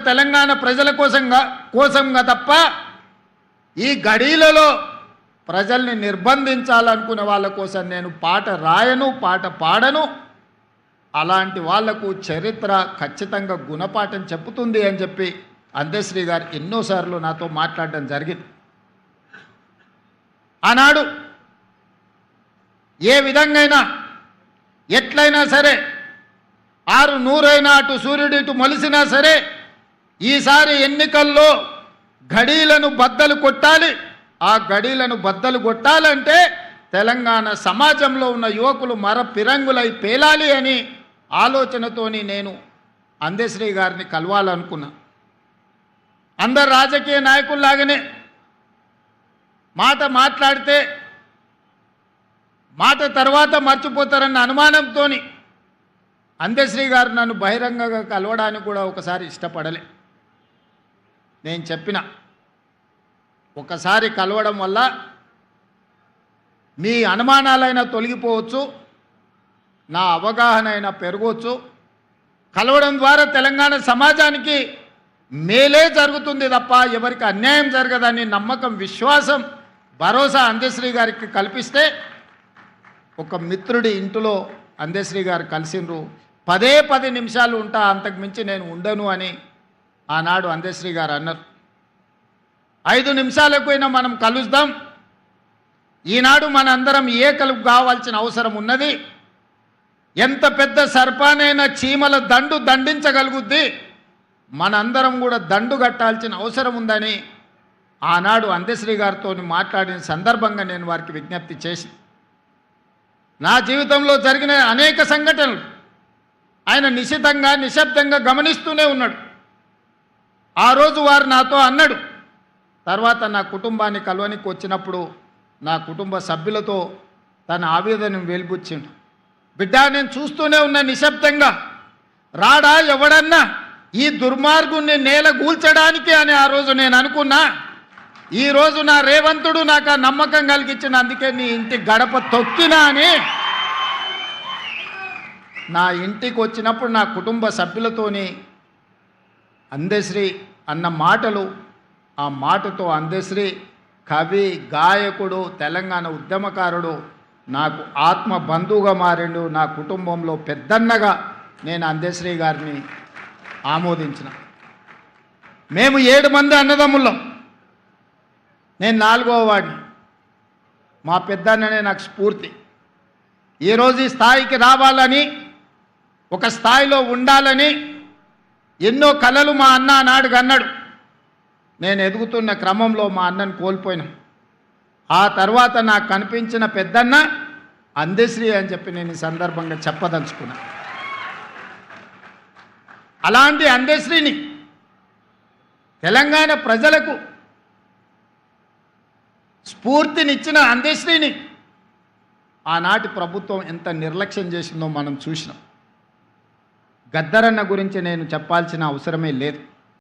తెలంగాణ ప్రజల కోసంగా తప్ప ఈ గడీలలో ప్రజల్ని నిర్బంధించాలనుకునే వాళ్ళ కోసం నేను పాట రాయను, పాట పాడను. అలాంటి వాళ్లకు చరిత్ర ఖచ్చితంగా గుణపాఠం చెప్పుతుంది అని చెప్పి అందశ్రీ గారు ఎన్నోసార్లు నాతో మాట్లాడడం జరిగింది. ఆనాడు ఏ విధంగా ఎట్లయినా సరే 600 అటు సూర్యుడు ఇటు మొలిసినా సరే ఈసారి ఎన్నికల్లో గడీలను బద్దలు కొట్టాలి. ఆ గడీలను బద్దలు కొట్టాలంటే తెలంగాణ సమాజంలో ఉన్న యువకులు పిరంగులై పేలాలి అని ఆలోచనతోని నేను అందశ్రీ గారిని కలవాలనుకున్నా. అందరు రాజకీయ నాయకుల్లాగానే మాట మాట్లాడితే మాట తర్వాత మర్చిపోతారన్న అనుమానంతో అందశ్రీ గారు నన్ను బహిరంగంగా కలవడానికి కూడా ఒకసారి ఇష్టపడలే. నేను చెప్పిన ఒకసారి కలవడం వల్ల మీ అనుమానాలైనా తొలగిపోవచ్చు, నా అవగాహన అయినా పెరగవచ్చు. కలవడం ద్వారా తెలంగాణ సమాజానికి మేలే జరుగుతుంది తప్ప ఎవరికి అన్యాయం జరగదని నమ్మకం, విశ్వాసం, భరోసా అందశ్రీ గారికి కల్పిస్తే ఒక మిత్రుడి ఇంటిలో అందశ్రీ గారు కలిసిండ్రు. 10 నిమిషాలు ఉంటా, అంతకు మించి నేను ఉండను అని ఆనాడు అందశ్రీ గారు అన్నారు. 5 నిమిషాలకైనా మనం కలుద్దాం. ఈనాడు మనందరం ఏకలు కావాల్సిన అవసరం ఉన్నది. ఎంత పెద్ద సర్పానైనా చీమల దండు దండించగలుగుద్ది, మనందరం కూడా దండు కట్టాల్సిన అవసరం ఉందని ఆనాడు అందశ్రీ గారితో మాట్లాడిన సందర్భంగా నేను వారికి విజ్ఞప్తి చేసి, నా జీవితంలో జరిగిన అనేక సంఘటనలు ఆయన నిశ్శబ్దంగా గమనిస్తూనే ఉన్నాడు. ఆ రోజు వారు నాతో అన్నాడు. తర్వాత నా కుటుంబాన్ని కలవనికి వచ్చినప్పుడు నా కుటుంబ సభ్యులతో తన ఆవేదనను వెలిబుచ్చిండు. బిడ్డ, నేను చూస్తూనే ఉన్నా నిశ్శబ్దంగా, రాడా ఎవడన్నా ఈ దుర్మార్గుణ్ణి నేల కూల్చడానికి అని ఆ రోజు నేను అనుకున్నా. ఈరోజు నా రేవంతుడు నాకు ఆ నమ్మకం కలిగించిన, అందుకే నీ ఇంటి గడప తొక్కినా అని నా ఇంటికి వచ్చినప్పుడు నా కుటుంబ సభ్యులతోని అందశ్రీ అన్న మాటలు, ఆ మాటతో అందశ్రీ కవి, గాయకుడు, తెలంగాణ ఉద్యమకారుడు, నాకు ఆత్మ బంధువుగా మారిండు. నా కుటుంబంలో పెద్దన్నగా నేను అందశ్రీ గారిని ఆమోదించిన. మేము 7 మంది అన్నదమ్ముళ్ళం, నేను 4వ వాడిని. మా పెద్దన్ననే నాకు స్ఫూర్తి. ఈరోజు ఈ స్థాయికి రావాలని, ఒక స్థాయిలో ఉండాలని ఎన్నో కలలు మా అన్న నాడు అన్నాడు. నేను ఎదుగుతున్న క్రమంలో మా అన్నను కోల్పోయినా. ఆ తర్వాత నాకు కనిపించిన పెద్దన్న అందశ్రీ అని చెప్పి నేను ఈ సందర్భంగా చెప్పదలుచుకున్నా. అలాంటి అందశ్రీని, తెలంగాణ ప్రజలకు స్ఫూర్తినిచ్చిన అందశ్రీని ఆనాటి ప్రభుత్వం ఎంత నిర్లక్ష్యం చేసిందో మనం చూసినాం. గద్దరన్న గురించి నేను చెప్పాల్సిన అవసరమే లేదు.